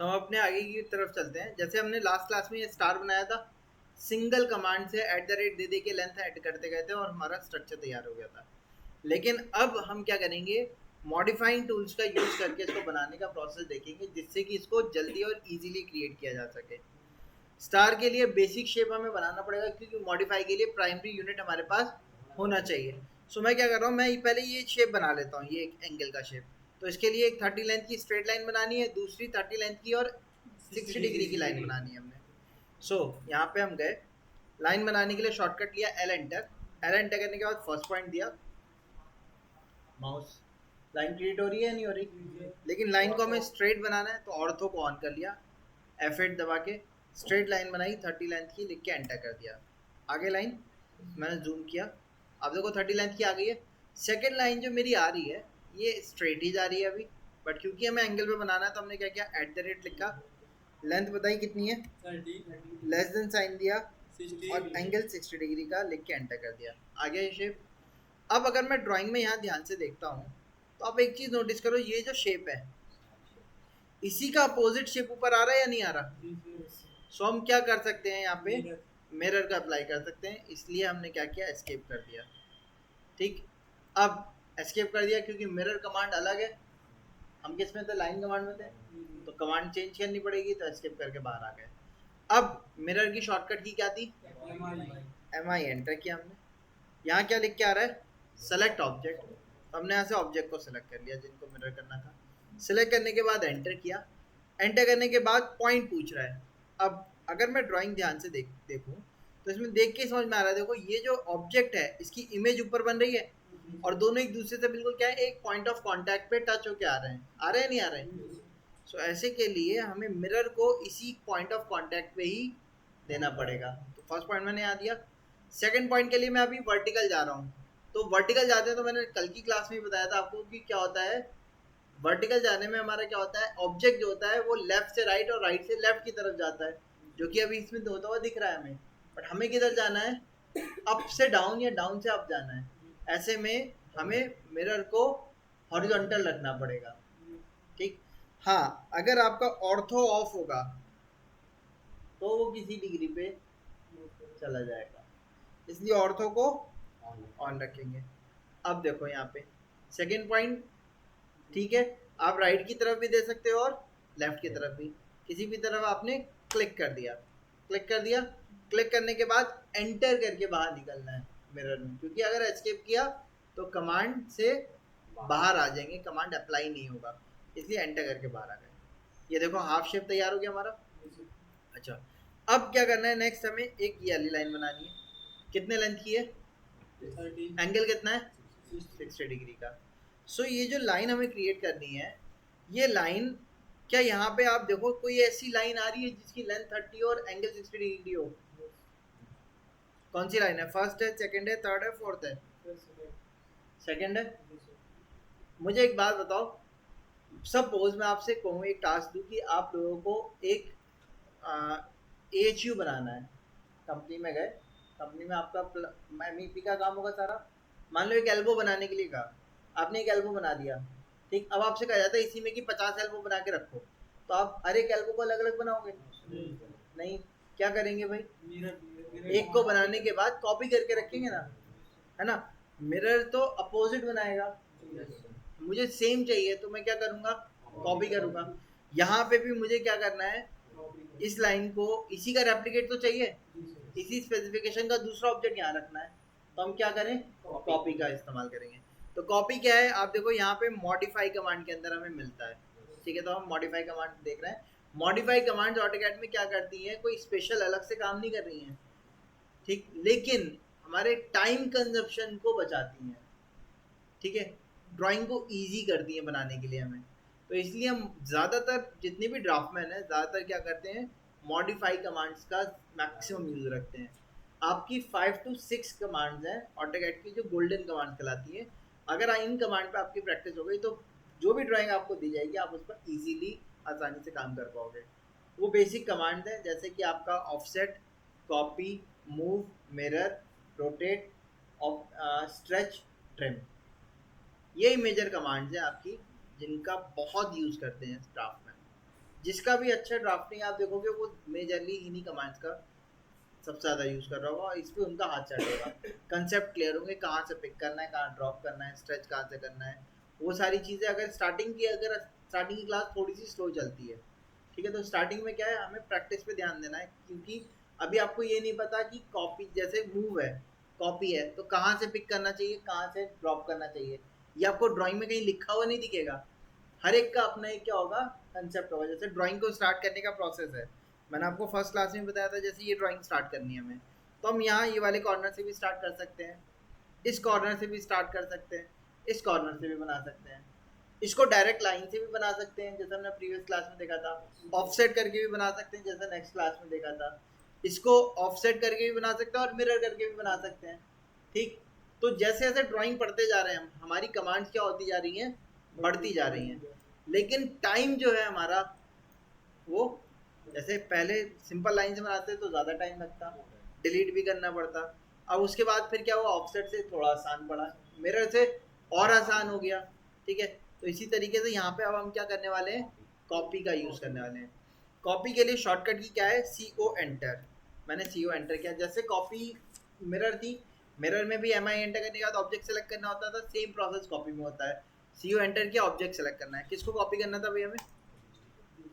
तो हम अपने आगे की तरफ चलते हैं। जैसे हमने लास्ट क्लास में ये स्टार बनाया था, सिंगल कमांड से @ दे दे के लेंथ ऐड करते गए थे और हमारा स्ट्रक्चर तैयार हो गया था। लेकिन अब हम क्या करेंगे, मॉडिफाइंग टूल्स का यूज करके इसको बनाने का प्रोसेस देखेंगे, जिससे कि इसको जल्दी और इजीली क्रिएट किया जा सके। स्टार के लिए बेसिक शेप हमें बनाना पड़ेगा, क्योंकि मॉडिफाई के लिए प्राइमरी यूनिट हमारे पास होना चाहिए। सो मैं क्या कर रहा हूँ, मैं पहले ये शेप बना लेता हूँ, ये एक एंगल का शेप। तो इसके लिए एक 30 लेंथ की स्ट्रेट लाइन बनानी है, दूसरी 30 लेंथ की और 60 डिग्री की लाइन बनानी है हमने। सो यहाँ पे हम गए, लाइन बनाने के लिए शॉर्टकट लिया एल एंटर। एल एंटर करने के बाद फर्स्ट पॉइंट दिया, माउस लाइन क्रिएट हो रही है नहीं हो रही, लेकिन लाइन को हमें स्ट्रेट बनाना है तो ऑर्थो को ऑन कर लिया, F8 दबा के स्ट्रेट लाइन बनाई 30 लेंथ की, लिख के एंटर कर दिया। आगे लाइन मैंने जूम किया, अब देखो 30 लेंथ की आ गई है। सेकेंड लाइन जो मेरी आ रही है ये स्ट्रेट ही जा रही है अभी, बट क्योंकि हमें एंगल पे बनाना है तो हमने क्या किया, @ लिखा, लेंथ बताई कितनी है, लेस देन साइन दिया और एंगल 60 डिग्री का लिख के एंटर कर दिया। आ गया ये शेप। अब अगर मैं ड्राइंग में यहाँ ध्यान से देखता हूँ तो आप एक चीज़ नोटिस करो, ये जो शेप है इसी का अपोजिट शेप ऊपर आ रहा है या नहीं आ रहा। सो हम क्या कर सकते हैं, यहाँ पे मिरर का अप्लाई कर सकते हैं, इसलिए हमने क्या किया, एस्केप कर दिया। ठीक, अब एस्केप कर दिया क्योंकि मिरर कमांड अलग है, हम किस में थे, लाइन कमांड में थे, तो कमांड चेंज करनी पड़ेगी, तो एस्केप करके बाहर आ गए। अब मिरर की शॉर्टकट की क्या थी, MI एंटर किया हमने। यहाँ क्या लिख के आ रहा है, सेलेक्ट ऑब्जेक्ट, तो हमने यहाँ से ऑब्जेक्ट को सिलेक्ट कर लिया जिनको मिरर करना था। सिलेक्ट करने के बाद एंटर किया, एंटर करने के बाद पॉइंट पूछ रहा है। अब अगर मैं ड्राइंग ध्यान से देखूं तो इसमें देख के समझ में आ रहा है, देखो ये जो ऑब्जेक्ट है इसकी इमेज ऊपर बन रही है और दोनों एक दूसरे से बिल्कुल क्या है, एक पॉइंट ऑफ कांटेक्ट पे टच होके आ रहे हैं, नहीं आ रहे हैं। सो ऐसे के लिए हमें मिरर को इसी पॉइंट ऑफ कांटेक्ट पे ही देना पड़ेगा। तो फर्स्ट पॉइंट मैंने यहाँ दिया। सेकंड पॉइंट के लिए मैं अभी वर्टिकल जा रहा हूँ, तो वर्टिकल जाते हैं तो मैंने कल की क्लास में बताया था आपको कि क्या होता है, वर्टिकल जाने में हमारा क्या होता है, ऑब्जेक्ट जो होता है वो लेफ्ट से राइट और राइट से लेफ्ट की तरफ जाता है, जो कि अभी इसमें होता हुआ दिख रहा है हमें। बट हमें किधर जाना है, अप से डाउन या डाउन से अप जाना है। ऐसे में हमें मिरर को हॉरिजॉन्टल रखना पड़ेगा। ठीक, हाँ अगर आपका ऑर्थो ऑफ होगा तो वो किसी डिग्री पे चला जाएगा, इसलिए ऑर्थो को ऑन रखेंगे। अब देखो यहाँ पे सेकेंड पॉइंट, ठीक है, आप राइट की तरफ भी दे सकते हो और लेफ्ट की तरफ भी, किसी भी तरफ आपने क्लिक कर दिया। क्लिक कर दिया, क्लिक करने के बाद एंटर करके बाहर निकलना है मिरर में, क्योंकि अगर एस्केप किया तो कमांड से बाहर आ जाएंगे, कमांड अप्लाई नहीं होगा, इसलिए एंटर करके बाहर आ गए। ये देखो हाफ शेप तैयार हो गया हमारा। अच्छा, अब क्या करना है, नेक्स्ट हमें एक ये वाली लाइन बनानी है, कितने लेंथ की है, एंगल कितना है, 60 डिग्री का। सो ये जो लाइन हमें क्रिएट करनी है, ये लाइन क्या यहाँ पे आप देखो कोई ऐसी लाइन आ रही है जिसकी लेंथ 30 और एंगल 60 डिग्री हो, कौन सी लाइन है, फर्स्ट है, सेकंड है, थर्ड है, फोर्थ है, सेकंड है। मुझे एक बात बताओ, सपोज मैं आपसे कहूँ, एक टास्क दूँ कि आप लोगों को एक AHU बनाना है, कंपनी में गए, कंपनी में आपका MEP का काम होगा सारा, मान लो एक एल्बो बनाने के लिए कहा, आपने एक एल्बो बना दिया। ठीक, अब आपसे कहा जाता है इसी में कि 50 एल्बो बना के रखो, तो आप हर एक एल्बो को अलग अलग बनाओगे, नहीं, क्या करेंगे भाई, एक को बनाने के बाद कॉपी करके रखेंगे ना, है ना। मिरर तो अपोजिट बनाएगा, मुझे सेम चाहिए तो मैं क्या करूँगा, कॉपी करूँगा। यहाँ पे भी मुझे क्या करना है, इस लाइन को इसी का रेप्लिकेट तो चाहिए, इसी स्पेसिफिकेशन का दूसरा ऑब्जेक्ट यहाँ रखना है, तो हम क्या करें, कॉपी का इस्तेमाल करेंगे। तो कॉपी क्या है, आप देखो यहाँ पे मॉडिफाई कमांड के अंदर हमें मिलता है। ठीक है, तो हम मॉडिफाई कमांड देख रहे हैं। मॉडिफाई कमांड ऑटोकैड में क्या करती है, कोई स्पेशल अलग से काम नहीं कर रही है, ठीक, लेकिन हमारे टाइम कंजप्शन को बचाती हैं। ठीक है, ड्राइंग को इजी करती है बनाने के लिए हमें, तो इसलिए हम ज़्यादातर जितने भी ड्राफ्टमैन हैं ज़्यादातर क्या करते हैं, मॉडिफाई कमांड्स का मैक्सिमम यूज़ रखते हैं। आपकी 5 to 6 कमांड्स हैं ऑटोकैड की जो गोल्डन कमांड कहलाती है। अगर इन कमांड पे आपकी प्रैक्टिस हो गई तो जो भी ड्राइंग आपको दी जाएगी आप उस पर ईजीली आसानी से काम कर पाओगे। वो बेसिक कमांड है, जैसे कि आपका offset, copy, move, mirror, rotate, stretch, trim, ये मेजर कमांड्स हैं आपकी जिनका बहुत यूज़ करते हैं स्टाफ में। जिसका भी अच्छा ड्राफ्टिंग आप देखोगे वो मेजरली इन्हीं कमांड्स का सबसे ज़्यादा यूज़ कर रहा होगा और इस पर उनका हाथ चढ़ होगा। कंसेप्ट क्लियर होंगे, कहाँ से पिक करना है, कहाँ ड्रॉप करना है, स्ट्रेच कहाँ से करना है, वो सारी चीज़ें। अगर स्टार्टिंग की क्लास थोड़ी सी स्लो चलती है, ठीक है, तो स्टार्टिंग में क्या है, हमें प्रैक्टिस पे ध्यान देना है, क्योंकि अभी आपको ये नहीं पता कि कॉपी जैसे मूव है, कॉपी है, तो कहाँ से पिक करना चाहिए, कहाँ से ड्रॉप करना चाहिए, ये आपको ड्राइंग में कहीं लिखा हुआ नहीं दिखेगा। हर एक का अपना एक क्या होगा, कंसेप्ट होगा। जैसे ड्राइंग को स्टार्ट करने का प्रोसेस है, मैंने आपको फर्स्ट क्लास में बताया था, जैसे ये ड्राइंग स्टार्ट करनी है हमें, तो हम यहाँ ये वाले कॉर्नर से भी स्टार्ट कर सकते हैं, इस कॉर्नर से भी स्टार्ट कर सकते हैं, इस कॉर्नर से भी बना सकते हैं, इसको डायरेक्ट लाइन से भी बना सकते हैं जैसे हमने प्रीवियस क्लास में देखा था, ऑफसेट करके भी बना सकते हैं जैसे नेक्स्ट क्लास में देखा था, इसको ऑफसेट करके भी बना सकते हैं और मिरर करके भी बना सकते हैं। ठीक, तो जैसे जैसे ड्राइंग पढ़ते जा रहे हैं हम, हमारी कमांड्स क्या होती जा रही हैं, बढ़ती जा रही हैं, लेकिन टाइम जो है हमारा वो, जैसे पहले सिंपल लाइन से बनाते तो ज़्यादा टाइम लगता, डिलीट भी करना पड़ता, अब उसके बाद फिर क्या हुआ, ऑफसेट से थोड़ा आसान पड़ा, मिरर से और आसान हो गया। ठीक है, तो इसी तरीके से यहाँ पे अब हम क्या करने वाले हैं, कॉपी का यूज़ करने वाले हैं। कॉपी के लिए शॉर्टकट की क्या है, CO एंटर। मैंने CO एंटर किया, जैसे कॉपी मिरर थी, मिरर में भी MI एंटर करने के बाद ऑब्जेक्ट सेलेक्ट करना होता था, सेम प्रोसेस कॉपी में होता है। CO एंटर किया, ऑब्जेक्ट सेलेक्ट करना है, किसको कॉपी करना था भैया, हमें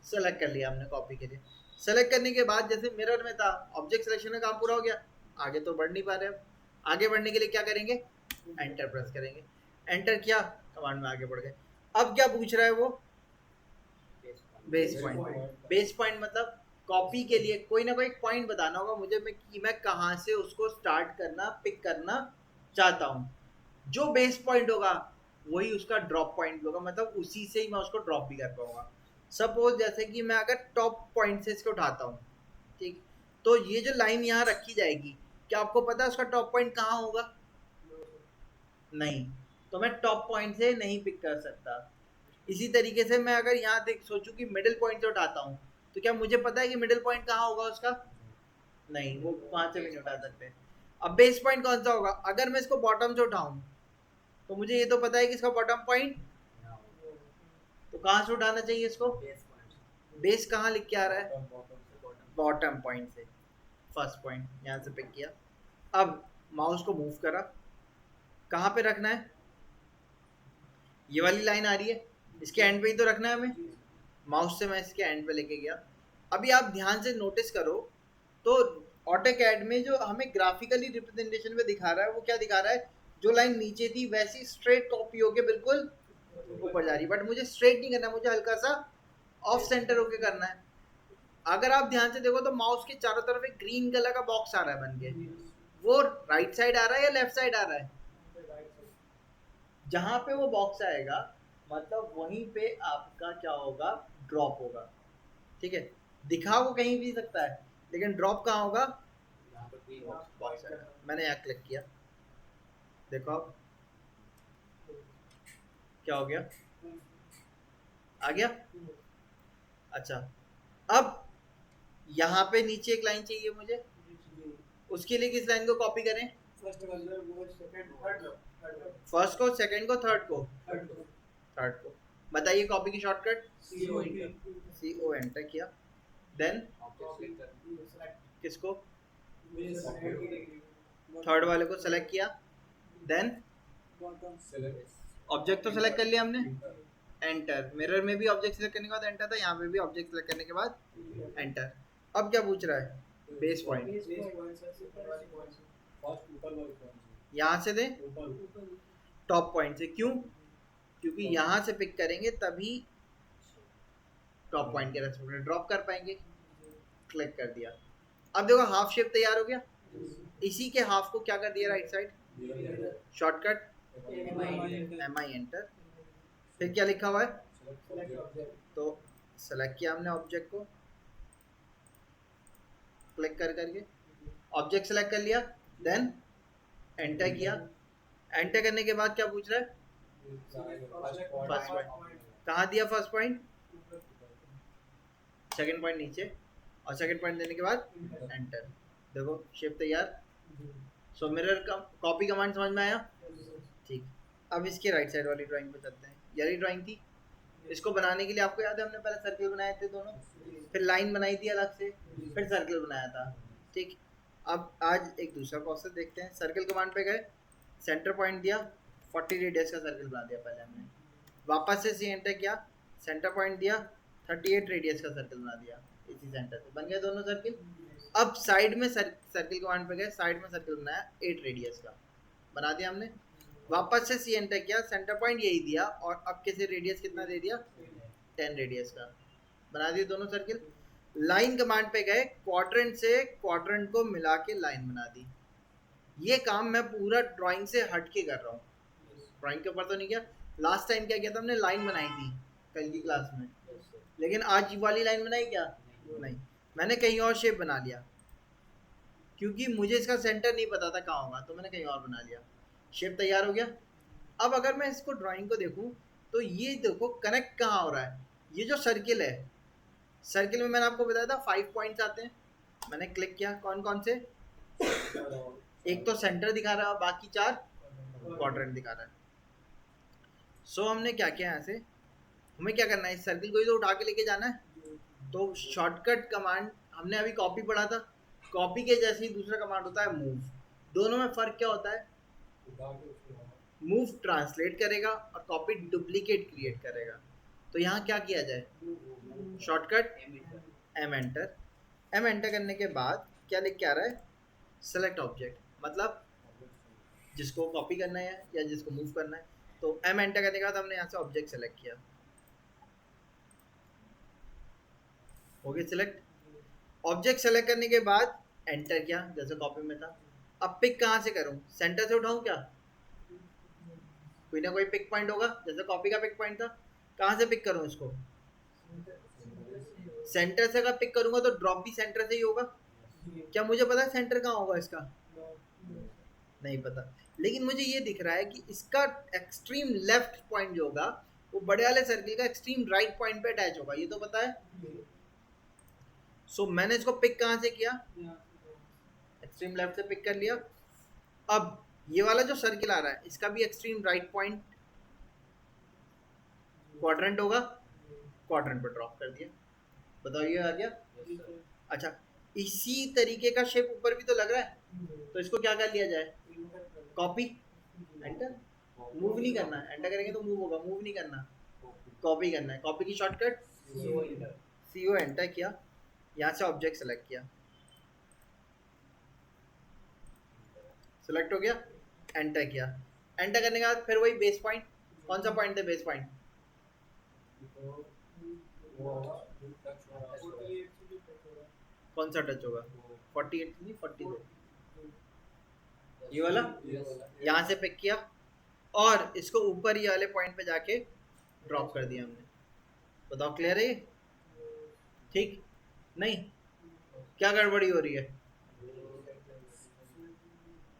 सेलेक्ट कर लिया हमने कॉपी के लिए। सेलेक्ट करने के बाद जैसे मिरर में था, ऑब्जेक्ट सिलेक्शन में काम पूरा हो गया, आगे तो बढ़ नहीं पा रहे, अब आगे बढ़ने के लिए क्या करेंगे, एंटर प्रेस करेंगे, एंटर किया, कमांड में आगे बढ़ गए। अब क्या पूछ रहा है वो, बेस पॉइंट। बेस पॉइंट मतलब कॉपी के लिए कोई ना कोई पॉइंट बताना होगा मुझे, कि मैं कहाँ से उसको स्टार्ट करना, पिक करना चाहता हूँ। जो बेस पॉइंट होगा वही उसका ड्रॉप पॉइंट होगा, मतलब उसी से ही मैं उसको ड्रॉप भी कर पाऊंगा। सपोज जैसे कि मैं अगर टॉप पॉइंट से इसको उठाता हूँ, ठीक, तो ये जो लाइन यहाँ रखी जाएगी, क्या आपको पता है उसका टॉप पॉइंट कहाँ होगा, नहीं, तो मैं टॉप पॉइंट से नहीं पिक कर सकता। इसी तरीके से मैं अगर यहाँ देख सोचूं कि मिडिल पॉइंट से उठाता हूँ, तो क्या मुझे पता है कि मिडिल पॉइंट कहाँ होगा उसका, नहीं, वो वहां से भी नहीं उठा सकते। अब बेस पॉइंट कौन सा होगा, अगर मैं इसको बॉटम से उठाऊं, तो मुझे ये तो पता है कि इसका बॉटम पॉइंट, तो कहाँ से उठाना चाहिए इसको, बेस कहाँ लिख के आ रहा है, बॉटम पॉइंट से, फर्स्ट पॉइंट यहाँ से पिक किया। अब माउस को मूव करा, कहाँ पे रखना है, ये वाली लाइन आ रही है, इसके एंड पे ही तो रखना है हमें, माउस से मैं इसके एंड पे लेके गया। अभी आप ध्यान से नोटिस करो, तो ऑटोकैड में जो हमें ग्राफिकली रिप्रेजेंटेशन में दिखा रहा है, वो क्या दिखा रहा है, जो लाइन नीचे थी वैसी स्ट्रेट कॉपी होके बिल्कुल ऊपर जा रही है, बट मुझे स्ट्रेट नहीं करना, मुझे हल्का सा ऑफ सेंटर होके करना है। अगर आप ध्यान से देखो तो माउस के चारों तरफ एक ग्रीन कलर का बॉक्स आ रहा है बन के, वो राइट साइड आ रहा है या लेफ्ट साइड आ रहा है, जहां पे वो बॉक्स आएगा मतलब वहीं पे आपका क्या होगा, ड्रॉप होगा। ठीक है, दिखा वो कहीं भी सकता है, लेकिन ड्रॉप कहाँ होगा, बॉक्स आएगा। मैंने यहाँ क्लिक किया, देखो अब क्या हो गया, आ गया। अच्छा, अब यहाँ पे नीचे एक लाइन चाहिए मुझे, उसके लिए किस लाइन को कॉपी करें, फर्स्ट को, सेकंड को, थर्ड को, थर्ड को। बताइए कॉपी की शॉर्टकट, CO एंटर किया, देन किसको, थर्ड वाले को सेलेक्ट किया, देन ऑब्जेक्ट तो सेलेक्ट कर लिया हमने, एंटर। मिरर में भी ऑब्जेक्ट सेलेक्ट करने के बाद एंटर था, यहाँ पे भी ऑब्जेक्ट सेलेक्ट करने के बाद एंटर। अब क्या पूछ रहा है, बेस पॉइंट, यहाँ से दे, टॉप पॉइंट से, क्यों, क्योंकि यहाँ से पिक करेंगे तभी टॉप पॉइंट के रेस्पेक्ट में ड्रॉप कर पाएंगे। क्लिक कर दिया, अब देखो हाफ शेप तैयार हो गया। इसी के हाफ को क्या कर दिया, right side shortcut MI enter, फिर क्या लिखा हुआ है, तो सेलेक्ट किया हमने ऑब्जेक्ट को, क्लिक कर करके ऑब्जेक्ट सेलेक्ट कर लिया, देन एंटर किया। एंटर करने के बाद क्या पूछ रहा है, फर्स्ट पॉइंट कहाँ दिया, फर्स्ट पॉइंट, सेकंड पॉइंट नीचे, और सेकंड पॉइंट देने के बाद एंटर। देखो शेप तैयार। सो मिरर का कॉपी कमांड समझ में आया, ठीक। अब इसके राइट साइड वाली ड्राइंग पे चलते हैं, यही ड्राइंग थी, इसको बनाने के लिए आपको याद है हमने पहले सर्किल बनाए थे दोनों, फिर लाइन बनाई थी अलग से, फिर सर्किल बनाया था। ठीक, अब आज एक दूसरा प्रोसेस देखते हैं। सर्किल कमांड पे गए, सेंटर पॉइंट दिया, 40 रेडियस का सर्किल बना दिया पहले हमने, वापस से सी एंटर किया, सेंटर पॉइंट दिया, 38 रेडियस का सर्किल बना दिया, इसी सेंटर से बन गए दोनों सर्किल। अब साइड में सर्किल कमांड पे गए, साइड में सर्किल बनाया 8 रेडियस का, बना दिया हमने, वापस से सी एंटर किया, सेंटर पॉइंट यही दिया, और अब कैसे रेडियस कितना दे दिया, 10 रेडियस का, बना दिए दोनों सर्किल। लाइन कमांड पे गए, क्वाड्रेंट से क्वाड्रेंट को मिला के लाइन बना दी। ये काम मैं पूरा ड्राइंग से हट के कर रहा हूँ, ड्राइंग के ऊपर तो नहीं किया। लास्ट टाइम क्या किया था हमने, लाइन बनाई थी कल की क्लास में, लेकिन आज वाली लाइन बनाई क्या, नहीं, मैंने कहीं और शेप बना लिया, क्योंकि मुझे इसका सेंटर नहीं पता था कहाँ होगा, तो मैंने कहीं और बना लिया, शेप तैयार हो गया। अब अगर मैं इसको ड्राइंग को देखूं तो ये देखो कनेक्ट कहाँ हो रहा है, ये जो सर्किल है, सर्किल में मैंने आपको बताया था 5 पॉइंट्स आते हैं, मैंने क्लिक किया, कौन कौन से, एक तो सेंटर दिखा रहा है, बाकी 4 क्वाड्रेंट दिखा रहा है। सो हमने क्या किया, यहाँ से हमें क्या करना है, इस सर्किल को ही तो उठा के लेके जाना है, तो शॉर्टकट कमांड हमने अभी कॉपी पढ़ा था, कॉपी के जैसे ही दूसरा कमांड होता है मूव। दोनों में फर्क क्या होता है, मूव ट्रांसलेट करेगा और कॉपी डुप्लीकेट क्रिएट करेगा। तो यहाँ क्या किया जाए, shortcut M enter, M enter करने के बाद क्या लिख के आ रहा है, सेलेक्ट ऑब्जेक्ट, मतलब जिसको कॉपी करना है या जिसको मूव करना है। तो एम एंटर करने के बाद हमने यहाँ से ऑब्जेक्ट सेलेक्ट किया, हो गया सिलेक्ट। ऑब्जेक्ट सेलेक्ट करने के बाद एंटर किया जैसे कॉपी में था। अब पिक कहाँ से करूँ, सेंटर से उठाऊँ क्या, कोई ना कोई पिक पॉइंट होगा, जैसे कॉपी का पिक पॉइंट था, कहाँ से पिक करूँ इसको, सेंटर से अगर पिक करूँगा तो ड्रॉप भी सेंटर से ही होगा। क्या मुझे पता है सेंटर कहाँ होगा इसका, नहीं पता, लेकिन मुझे ये दिख रहा है कि इसका एक्सट्रीम लेफ्ट पॉइंट जो होगा वो बड़े वाले सर्किल का एक्सट्रीम राइट पॉइंट पे अटैच होगा, ये तो पता है। सो मैंने इसको पिक कहाँ से किया, एक्सट्रीम लेफ्ट से पिक कर लिया। अब ये वाला जो सर्किल आ रहा है इसका भी एक्सट्रीम राइट पॉइंट क्वाड्रेंट होगा, क्वाड्रेंट पर ड्रॉप कर दिया, बताओ ये आ गया। अच्छा, इसी तरीके का शेप ऊपर भी तो लग रहा है, तो इसको क्या कर लिया जाए, कॉपी एंटर, मूव नहीं करना, एंटर करेंगे तो मूव होगा, मूव नहीं करना, कॉपी करना है, कॉपी की शॉर्टकट सीओ, एंटर किया, यहाँ से ऑब्जेक्ट सेलेक्ट किया, सेलेक्ट हो गया, एंटर किया, एंटर करने के बाद फिर वही बेस पॉइंट, कौन सा पॉइंट है बेस पॉइंट, कौन सा टच होगा, 48 नहीं 42, ये वाला, यहाँ से पिक किया और इसको ऊपर ये वाले पॉइंट पे जाके ड्रॉप कर दिया हमने, बताओ क्लियर है, ठीक नहीं, क्या गड़बड़ी हो रही है,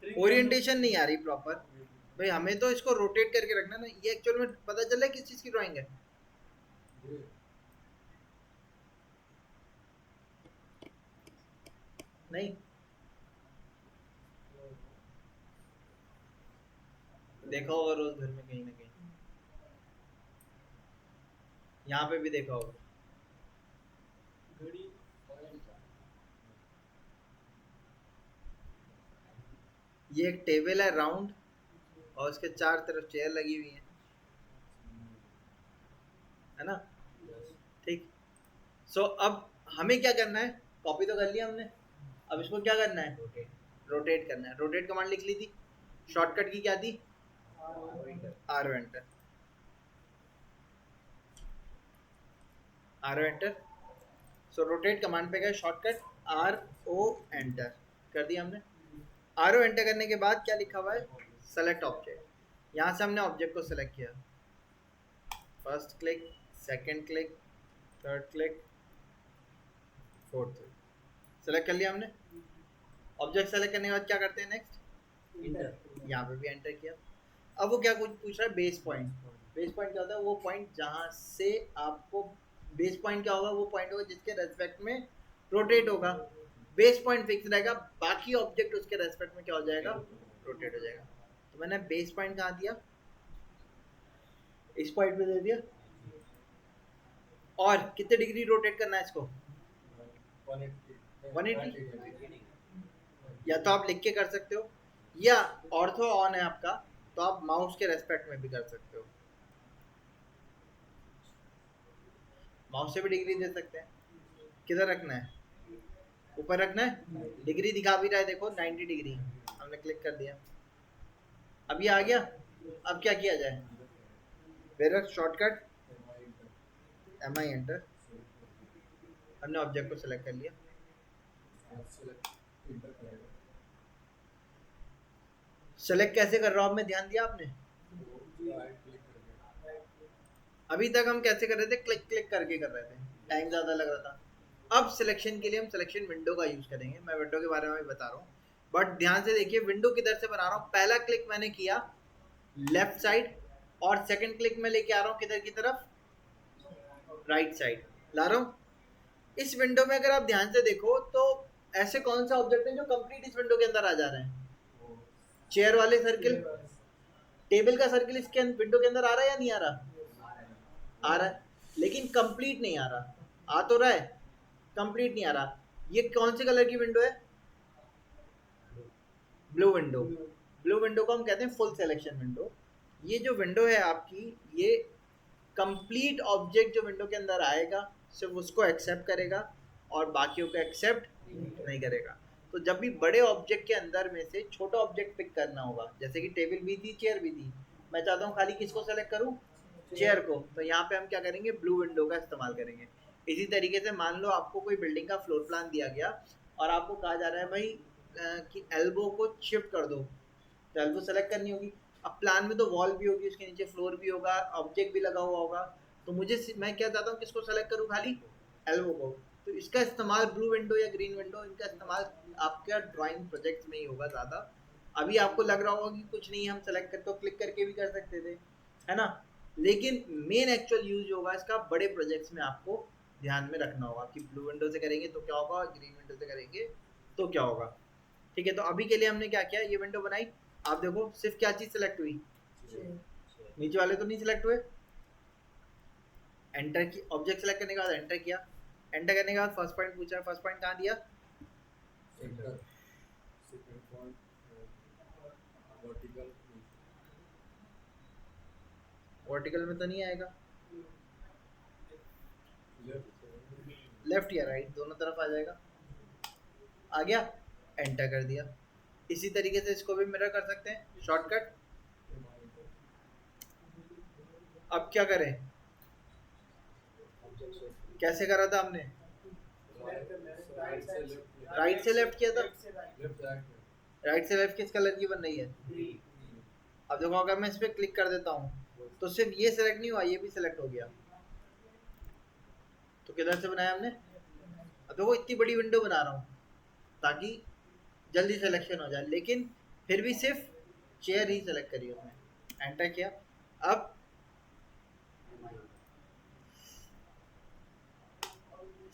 ओरिएंटेशन नहीं आ रही प्रॉपर, भाई हमें तो इसको रोटेट करके रखना ना, ये एक्चुअल में पता चल रहा है किस चीज की ड्राइंग है, नहीं देखा होगा रोज घर में कहीं ना कहीं, यहाँ पे भी देखा होगा, ये एक टेबल है राउंड और उसके 4 तरफ चेयर लगी हुई है ना, ठीक। सो अब हमें क्या करना है, कॉपी तो कर लिया हमने, अब इसको क्या करना है, रोटेट करना है, रोटेट कमांड लिख ली थी, शॉर्टकट की क्या थी, R enter, R enter. So rotate command पे गए, शॉर्टकट आर ओ एंटर कर दिया हमने। आर ओ एंटर करने के बाद क्या लिखा हुआ है, सेलेक्ट ऑब्जेक्ट, यहाँ से हमने ऑब्जेक्ट को सेलेक्ट किया, first click, second click, third click, fourth click, select कर लिया हमने। ऑब्जेक्ट सेलेक्ट करने के बाद क्या करते हैं नेक्स्ट, यहाँ पे भी एंटर किया। अब वो क्या कुछ पूछ रहा है, बेस पॉइंट, बेस पॉइंट क्या होता है, वो पॉइंट जहाँ से आपको, बेस पॉइंट क्या होगा, वो पॉइंट होगा जिसके रेस्पेक्ट में रोटेट होगा, बेस पॉइंट फिक्स रहेगा, बाकी ऑब्जेक्ट उसके रेस्पेक्ट में क्या हो जाएगा, रोटेट हो जाएगा। तो मैंने बेस पॉइंट कहाँ दिया, इस पॉइंट पे दे दिया, और कितने डिग्री रोटेट करना है इसको? 180। या तो आप लिख के कर सकते हो, या ऑर्थो ऑन है आपका तो आप माउस के रेस्पेक्ट में भी कर सकते हो, माउस से भी डिग्री दे सकते हैं। किधर रखना है? ऊपर रखना है। डिग्री दिखा भी रहा है, देखो 90 डिग्री। हमने क्लिक कर दिया, अब ये आ गया। अब क्या किया जाए? Where shortcut MI enter. हमने ऑब्जेक्ट को सिलेक्ट कर लिया। सेलेक्ट कैसे कर रहा हूँ मैं, ध्यान दिया आपने? अभी तक हम कैसे कर रहे थे? क्लिक क्लिक करके कर रहे थे, टाइम ज़्यादा लग रहा था। अब सिलेक्शन के लिए हम सिलेक्शन विंडो का यूज़ करेंगे। मैं विंडो के बारे में भी बता रहा हूँ, बट ध्यान से देखिए विंडो किधर से बना रहा हूँ। पहला क्लिक मैंने किया लेफ्ट साइड, और सेकंड क्लिक में लेके आ रहा हूँ किधर की तरफ? राइट साइड ला रहा हूँ। इस विंडो में अगर आप ध्यान से देखो तो ऐसे कौन सा ऑब्जेक्ट है जो कंप्लीट इस विंडो के अंदर आ जा रहे हैं? चेयर वाले सर्किल, टेबल का सर्किल इसके विंडो के अंदर आ रहा है या नहीं आ रहा? आ रहा है, लेकिन कंप्लीट नहीं आ रहा। आ तो रहा है, कंप्लीट नहीं आ रहा। ये कौन से कलर की विंडो है? Blue window. ब्लू विंडो को हम कहते हैं फुल सिलेक्शन विंडो। ये जो विंडो है आपकी, ये कंप्लीट ऑब्जेक्ट जो विंडो के अंदर आएगा सिर्फ उसको एक्सेप्ट करेगा और बाकियों को एक्सेप्ट नहीं करेगा। तो जब भी बड़े ऑब्जेक्ट के अंदर में से छोटा ऑब्जेक्ट पिक करना होगा, जैसे कि टेबल भी थी, चेयर भी थी, मैं चाहता हूँ खाली किसको सेलेक्ट करूँ? चेयर को। तो यहाँ पे हम क्या करेंगे? ब्लू विंडो का इस्तेमाल करेंगे। इसी तरीके से मान लो आपको कोई बिल्डिंग का फ्लोर प्लान दिया गया और आपको कहा जा रहा है भाई कि एल्बो को शिफ्ट कर दो, तो एल्बो सेलेक्ट करनी होगी। अब प्लान में तो वॉल भी होगी, उसके नीचे फ्लोर भी होगा, ऑब्जेक्ट भी लगा हुआ होगा, तो मैं क्या चाहता हूँ, किसको सेलेक्ट करूँ? खाली एल्बो को। तो इसका इस्तेमाल ब्लू विंडो या ग्रीन विंडो, इनका इस्तेमाल आपका ड्राइंग प्रोजेक्ट में ही होगा ज़्यादा। अभी आपको लग रहा होगा कि कुछ नहीं, हम सेलेक्ट कर तो क्लिक करके भी कर सकते थे, है ना? लेकिन मेन एक्चुअल यूज होगा इसका बड़े प्रोजेक्ट्स में। आपको ध्यान में रखना होगा कि ब्लू विंडो से करेंगे तो क्या होगा, ग्रीन विंडो से करेंगे तो क्या होगा। ठीक है, तो अभी के लिए हमने क्या किया, ये विंडो बनाई। आप देखो सिर्फ क्या चीज सेलेक्ट हुई, नीचे वाले तो नहीं सिलेक्ट हुए। एंटर की, ऑब्जेक्ट सेलेक्ट करने के बाद एंटर किया। एंटर करने के बाद फर्स्ट पॉइंट पूछा है, फर्स्ट पॉइंट कहाँ दिया? वर्टिकल में तो नहीं आएगा, लेफ्ट या राइट दोनों तरफ आ जाएगा। आ गया, एंटर कर दिया। इसी तरीके से इसको भी मिरर कर सकते हैं, शॉर्टकट। अब क्या करें, कैसे करा था हमने? राइट से लेफ्ट किया था। राइट से लेफ्ट किस कलर की बन रही है? अब देखो अगर मैं इस पर क्लिक कर देता हूँ तो सिर्फ ये सेलेक्ट नहीं हुआ, ये भी सेलेक्ट हो गया। तो किधर से बनाया हमने? अब देखो इतनी बड़ी विंडो बना रहा हूँ ताकि जल्दी सिलेक्शन हो जाए, लेकिन फिर भी सिर्फ चेयर ही सेलेक्ट करी उसने। एंटर किया। अब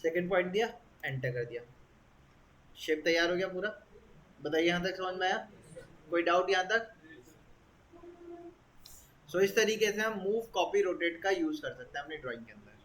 सेकंड पॉइंट दिया, एंटर कर दिया, शेप तैयार हो गया पूरा। बताइए यहाँ तक समझ में आया? कोई डाउट यहाँ तक? सो इस तरीके से हम मूव, कॉपी, रोटेट का यूज कर सकते हैं अपनी ड्राइंग के अंदर।